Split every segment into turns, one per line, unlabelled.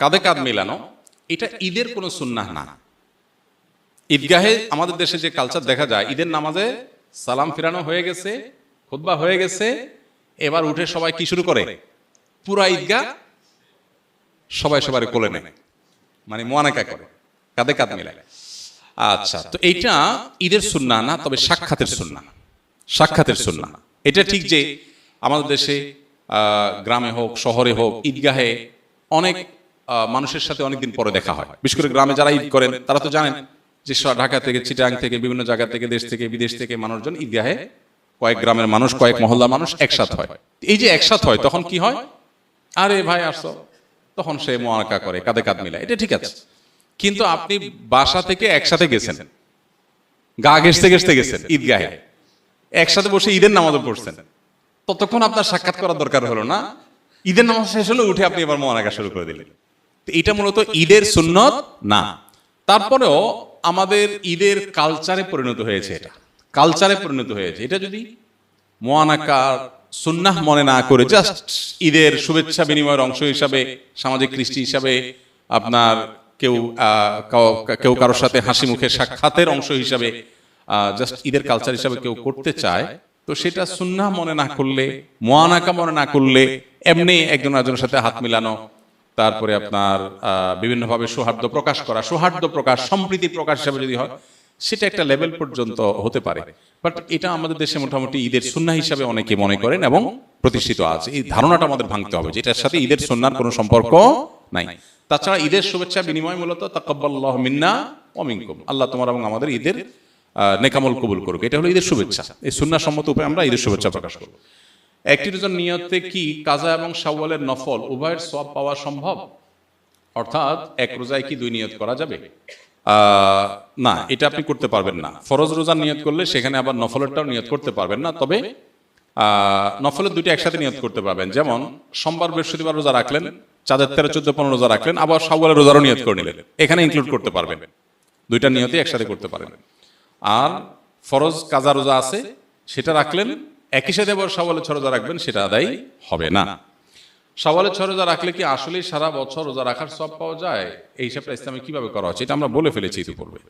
কাঁধে কাঁধ মেলানো, এটা ঈদের কোনো সুন্নাহ না। ঈদগাহে আমাদের দেশে যে কালচার দেখা যায়, ঈদের নামাজে সালাম ফিরানো হয়ে গেছে, খুতবা হয়ে গেছে, এবার উঠে সবাই কি শুরু করে, পুরা ঈদগাহ সবাই সবার কোলে নেয়, মানে মোয়ানাকা করে, কাঁধে কাঁধ মেলায়। আচ্ছা, তো এইটা ঈদের সুন্নাহ না, তবে সাক্ষাতের সুন্নাহ। সাক্ষাতের সুন্নাহ এটা ঠিক যে আমাদের দেশে গ্রামে হোক শহরে হোক ঈদগাহে অনেক মানুষের সাথে অনেকদিন পরে দেখা হয়। বিশেষ করে গ্রামে যারা ঈদ করেন তারা তো জানেন যে ঢাকা থেকে, চিটাং থেকে, বিভিন্ন জায়গা থেকে, দেশ থেকে, বিদেশ থেকে মানুষজন ঈদগাহে, কয়েক গ্রামের মানুষ, কয়েক মহল্লার মানুষ একসাথ হয়। এই যে একসাথ হয় তখন কি হয়, আরে ভাই আসো, তখন সে মোয়ানাকা করে, কাঁধে কাঁধ মিলায়, এটা ঠিক আছে। কিন্তু আপনি বাসা থেকে একসাথে গেছেন, গা ঘেঁষতে ঘেঁষতে গেছেন ঈদগাহে, একসাথে বসে ঈদের নামাজও পড়ছেন, ততক্ষণ আপনার সাক্ষাৎ করার দরকার হলো না। ঈদের নামাজ শেষ হলো, উঠে আপনি এবার মোয়ানাকা শুরু করে দিলেন। এটা মূলত ঈদের সুন্নত না। তারপরেও আমাদের ঈদের কালচারে পরিণত হয়েছে, এটা কালচারে পরিণত হয়েছে। এটা যদি মোয়ানাকার সুন্নাহ মনে না করে জাস্ট ঈদের শুভেচ্ছা বিনিময়ের অংশ হিসাবে, সামাজিক কৃষ্টি হিসাবে, আপনার কেউ কেউ কারোর সাথে হাসি মুখে সাক্ষাতের অংশ হিসাবে, জাস্ট ঈদের কালচার হিসাবে কেউ করতে চায়, তো সেটা সুন্নাহ মনে না করলে, মোয়ানাকা মনে না করলে, এমনি একজন আরেকজনের সাথে হাত মিলানো, তারপরে আপনার বিভিন্নভাবে সৌহার্দ্য প্রকাশ করা, সৌহার্দ্য প্রকাশ, সম্প্রীতি প্রকাশ হিসাবে যদি হয়, সেটা একটা লেভেল পর্যন্ত হতে পারে। বাট এটা আমাদের দেশে মোটামুটি ঈদের সুন্নাহ হিসাবে অনেকে মনে করেন এবং প্রতিষ্ঠিত আছে। এই ধারণাটা আমাদের ভাঙতে হবে, যেটার সাথে ঈদের সুন্নাহর কোনো সম্পর্ক নাই। তাছাড়া ঈদের শুভেচ্ছা বিনিময় মূলত তাকাব্বালাল্লাহু মিন্না ওয়া মিনকুম, আল্লাহ তোমার এবং আমাদের ঈদের নেকামল কবুল করুক, এটা হলো ঈদের শুভেচ্ছা। এই সুন্নাহ সম্মত উপায়ে আমরা ঈদের শুভেচ্ছা প্রকাশ করব। একটি রোজার নিয়তে কি কাজা এবং শাওয়ালের নফল উভয়ের সওয়াব পাওয়া সম্ভব? অর্থাৎ এক রোজায় কি দুই নিয়ত করা যাবে? না, এটা আপনি করতে পারবেন না। ফরজ রোজার নিয়ত করলে সেখানে আবার নফলেরটাও নিয়ত করতে পারবেন না। তবে নফলের দুটি একসাথে নিয়ত করতে পারবেন। যেমন সোমবার বৃহস্পতিবার রোজা রাখলেন, চাঁদের 13, 14, 15 রোজা রাখলেন, আবার শাওয়ালের রোজারও নিয়ত করে নিলেন, এখানে ইনক্লুড করতে পারবেন। দুইটা নিয়তই একসাথে করতে পারেন। আর ফরজ কাজা রোজা আছে, সেটা রাখলেন, একই সাথে আবার শাওয়ালের 6 রোজা রাখবেন, সেটা আদায় হবে না। শাওয়ালের 6 রোজা রাখলে কি আসলে সারা বছর রোজা রাখার সওয়াব পাওয়া যায়? এই হিসাবটা ইসলামে কিভাবে করা হচ্ছে, এটা আমরা বলে ফেলেছি ইতিপূর্বে।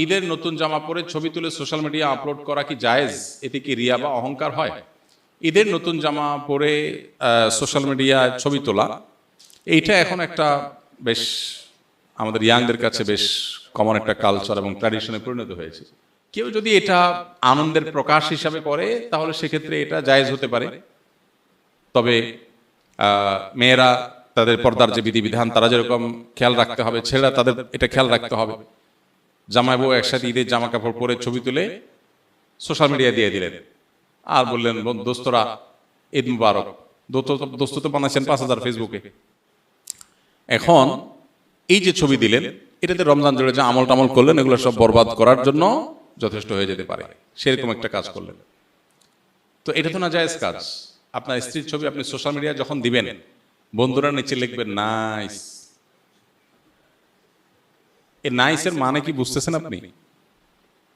ঈদের নতুন জামা পরে ছবি তুলে সোশ্যাল মিডিয়া আপলোড করা কি জায়েজ? এতে কি রিয়া বা অহংকার হয়? ঈদের নতুন জামা পরে সোশ্যাল মিডিয়ায় ছবি তোলা, এইটা এখন একটা বেশ আমাদের ইয়াংদের কাছে বেশ কমন একটা কালচার এবং ট্র্যাডিশনে পরিণত হয়েছে। কেউ যদি এটা আনন্দের প্রকাশ হিসাবে করে তাহলে সেক্ষেত্রে এটা জায়েজ হতে পারে। তবে মেয়েরা তাদের পর্দার যে বিধিবিধান, তারা যেরকম খেয়াল রাখতে হবে, ছেলেরা তাদের এটা খেয়াল রাখতে হবে। জামাই বউ একসাথে ঈদের জামা কাপড় পরে ছবি তুলে সোশ্যাল মিডিয়া দিয়ে দিলেন আর বললেন দোস্তরা ঈদ মুবারক। দোস্ত তো বানাচ্ছেন 5,000 ফেসবুকে। এখন এই যে ছবি দিলেন, এটাতে রমজান জুড়ে যে আমল টামল করলেন, এগুলো সব বরবাদ করার জন্য যথেষ্ট হয়ে যেতে পারে। সেরকম একটা কাজ করলেন, তো এটা তো না জায়েজ কাজ। আপনার স্ত্রীর ছবি আপনি সোশ্যাল মিডিয়ায় যখন দিবেন, বন্ধুরা নিচে লিখবেন নাইস। এই নাইসের মানে কি বুঝতেছেন আপনি?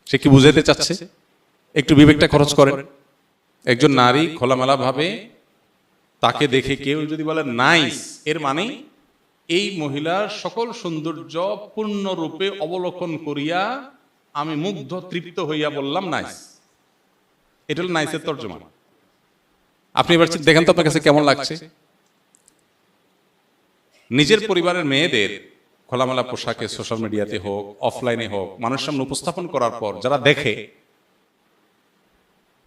সে কি বুঝাইতে চাচ্ছে? একটু বিবেকটা খরচ করেন। একজন নারী খোলামেলা ভাবে তাকে দেখে কেউ যদি বলে নাইস, এর মানে এই মহিলার সকল সৌন্দর্য পূর্ণরূপে অবলোকন করিয়া আমি মুগ্ধ তৃপ্ত হইয়া বললাম নাইস। এটা হলো নাইসের তর্জমা। আপনি এবার দেখেন তো আপনার কাছে কেমন লাগছে? নিজের পরিবারের মেয়েদের খোলামেলা পোশাকে সোশ্যাল মিডিয়াতে হোক, অফলাইনে হোক, মানুষের সামনে উপস্থাপন করার পর যারা দেখে,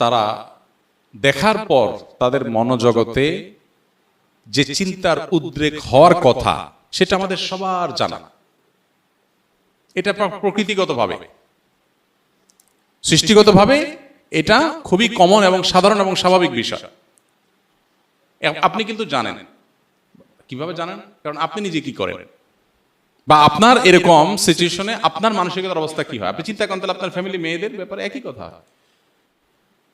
তারা দেখার পর তাদের মনোজগতে যে চিন্তার উদ্রেক হওয়ার কথা, সেটা আমাদের সবার জানা। এটা প্রকৃতিগতভাবে, সৃষ্টিগতভাবে এটা খুবই কমন এবং সাধারণ এবং স্বাভাবিক বিষয়। আপনি কিন্তু জানেন। কিভাবে জানেন? কারণ আপনি নিজে কি করেন, বা আপনার এরকম সিচুয়েশনে আপনার মানসিকতার অবস্থা কি হয়। আপনি চিন্তা করেন তাহলে আপনার ফ্যামিলি মেয়েদের ব্যাপারে একই কথা।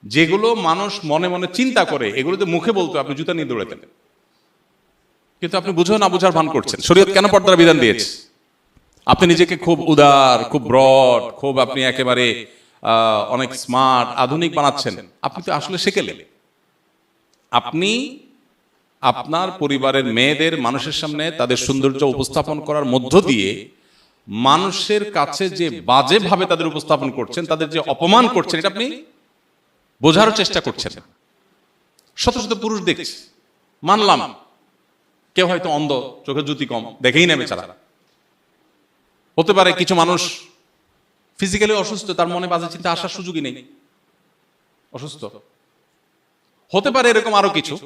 যেগুলো মানুষ মনে মনে চিন্তা করে, এগুলো তো মুখে বলতো আপনি জুতা নিয়ে দৌড়াতেন, কিন্তু আপনি বুঝেও না বুঝার ভান করছেন। শরীয়ত কেন পর্দার বিধান দিয়েছে? আপনি নিজেকে খুব উদার, খুব ব্রড, খুব আপনি একেবারে অনেক স্মার্ট, আধুনিক বানাচ্ছেন। আপনি তো আসলে সেকেলে। আপনি আপনার পরিবারের মেয়েদের মানুষের সামনে তাদের সৌন্দর্য উপস্থাপন করার মধ্য দিয়ে মানুষের কাছে যে বাজেভাবে তাদের উপস্থাপন করছেন, তাদের যে অপমান করছেন, এটা আপনি বোঝার চেষ্টা করছেন। শত শত পুরুষ দেখছে, মানলাম কেউ হয়তো অন্ধ, চোখে জ্যোতি কম, দেখেই নেবে চারা। হতে পারে কিছু মানুষ ফিজিক্যালি অসুস্থ, তার মনে বাজে চিন্তা আসার সুযোগই নেই, অসুস্থ হতে পারে, এরকম আরো কিছু।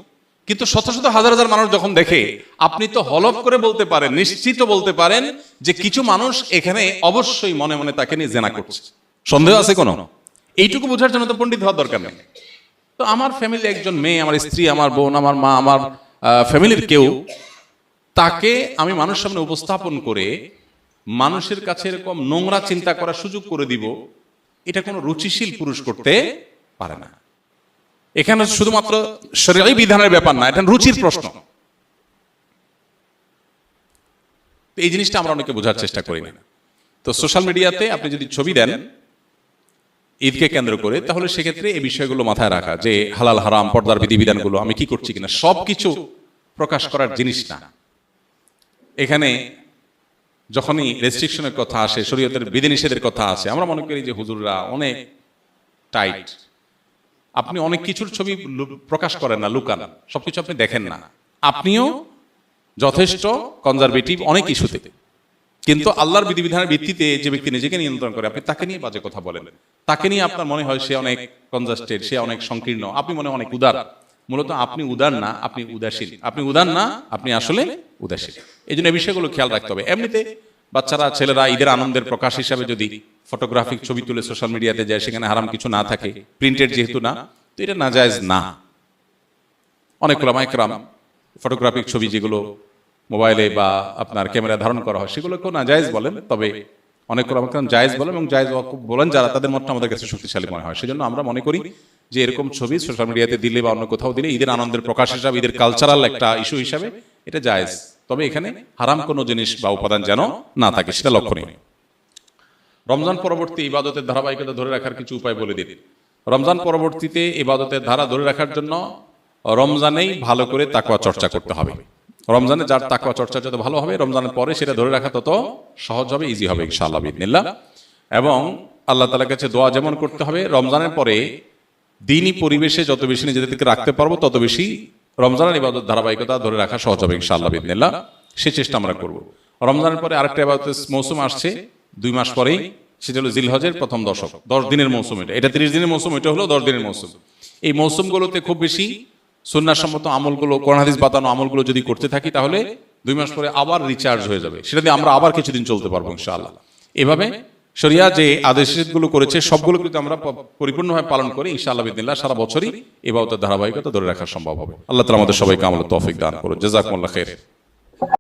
কিন্তু শত শত হাজার হাজার মানুষ যখন দেখে, আপনি তো হলফ করে বলতে পারেন, নিশ্চিত বলতে পারেন যে কিছু মানুষ এখানে অবশ্যই মনে মনে তাকে নিয়ে জেনা করছে। সন্দেহ আছে কোনো? এইটুকু বোঝার জন্য তো পণ্ডিত হওয়ার দরকার নেই। তো আমার ফ্যামিলি একজন মেয়ে, আমার স্ত্রী, আমার বোন, আমার মা, আমার ফ্যামিলির কেউ, তাকে আমি মানুষের সামনে উপস্থাপন করে মানুষের কাছে এরকম নোংরা চিন্তা করার সুযোগ করে দিব, এটা কোনো রুচিশীল পুরুষ করতে পারে না। এখানে শুধুমাত্র শরীয়ী বিধানের ব্যাপার না, এটা রুচির প্রশ্ন। এই জিনিসটা আমরা অনেকে বোঝার চেষ্টা করি না। তো সোশ্যাল মিডিয়াতে আপনি যদি ছবি দেন ঈদকে কেন্দ্র করে, তাহলে সেক্ষেত্রে এই বিষয়গুলো মাথায় রাখা যে হালাল হারাম, পর্দার বিধিবিধানগুলো আমি কি করছি কিনা, সবকিছু প্রকাশ করার জিনিস না। এখানে যখনই রেস্ট্রিকশনের কথা আসে, শরীয়তের বিধিনিষেধের কথা আসে, আমরা মনে করি যে হুজুররা অনেক টাইট, আপনি অনেক কিছুর ছবি প্রকাশ করেন না, লুকান, সবকিছু আপনি দেখেন না। আপনিও যথেষ্ট কনজারভেটিভ অনেক ইস্যুতে, কিন্তু আল্লাহর বিধিবিধানের ভিত্তিতে যে ব্যক্তি নিজেকে নিয়ন্ত্রণ করে, আপনি তাকে নিয়ে বাজে কথা বলেন, তাকে নিয়ে আপনার মনে হয় সে অনেক কনজাস্টেড, সে অনেক সংকীর্ণ, আপনি মনে অনেক উদার। মূলত আপনি উদার না, আপনি উদাসীন। আপনি উদার না, আপনি আসলে উদাসীন। এই জন্য এই বিষয়গুলো খেয়াল রাখতে হবে। এমনিতে বাচ্চারা, ছেলেরা ঈদের আনন্দের প্রকাশ হিসাবে যদি ফটোগ্রাফিক ছবি তুলে সোশ্যাল মিডিয়াতে যায়, সেখানে হারাম কিছু না থাকে, প্রিন্টেড যেহেতু না, তো এটা নাজায়েজ না। অনেক ওলামায়ে কেরাম ফটোগ্রাফিক ছবি যেগুলো মোবাইলে বা আপনার ক্যামেরা ধারণ করা হয়, সেগুলোকেও নাজায়েজ বলেন। তবে অনেক ওলামায়ে কেরাম জায়েজ বলেন, এবং জায়েজ বলেন যারা, তাদের মতটা আমাদের কাছে শক্তিশালী মনে হয়। সেজন্য আমরা মনে করি যে এরকম ছবি সোশ্যাল মিডিয়াতে দিলে বা অন্য কোথাও দিলে ঈদের আনন্দের প্রকাশ হিসাবে, ঈদের কালচারাল একটা ইস্যু হিসাবে এটা জায়েজ। তবে এখানে হারাম কোনো জিনিস বা উপাদান যেন না থাকে, সেটা লক্ষণীয়। রমজান পরবর্তী ইবাদতের ধারাবাহিকতা ধরে রাখার কিছু উপায় বলে দিন। রমজান পরবর্তীতে ইবাদতের ধারা ধরে রাখার জন্য রমজানেই ভালো করে তাকওয়া চর্চা করতে হবে। রমজানে যার তাকওয়া চর্চা যত ভালো হবে, রমজানের পরে সেটা ধরে রাখা তত সহজ হবে, ইজি হবে ইনশাআল্লাহ বিইذনিল্লাহ। এবং আল্লাহ তাআলার কাছে দোয়া যেমন করতে হবে, রমজানের পরে দ্বীনি পরিবেশে যত বেশি নিজেদেরকে রাখতে পারবো, তত বেশি রমজানের ইবাদত ধারাবাহিকতা ধরে রাখা সহজ হবে ইনশাআল্লাহ বিইذনিল্লাহ। সেই চেষ্টা আমরা করব। রমজানের পরে আরেকটা ইবাদতের মৌসুম আসছে 2 মাস পরেই, সেটা হলো জিলহজের প্রথম দশক, 10 দিনের মৌসুম। এটা 30 দিনের মৌসুম, এটা হলো 10 দিনের মৌসুম। এই মৌসুমগুলোতে খুব বেশি সুন্নাহসম্মত আমলগুলো, কোরআন হাদিস বাতানো আমলগুলো যদি করতে থাকি, তাহলে 2 মাস পরে আবার রিচার্জ হয়ে যাবে, সেটা দিয়ে আমরা আবার কিছুদিন চলতে পারবো ইনশাআল্লাহ। এভাবে শরিয়া যে আদেশগুলো করেছে সবগুলো কিন্তু আমরা পরিপূর্ণভাবে পালন করি ইনশাআল্লাহ বিইذনিল্লাহ, সারা বছরই ইবাদতের ধারাবাহিকতা ধরে রাখা সম্ভব হবে। আল্লাহ তাআলা আমাদের সবাইকে আমলের তৌফিক দান করুন। জাযাকুমুল্লাহ খাইর।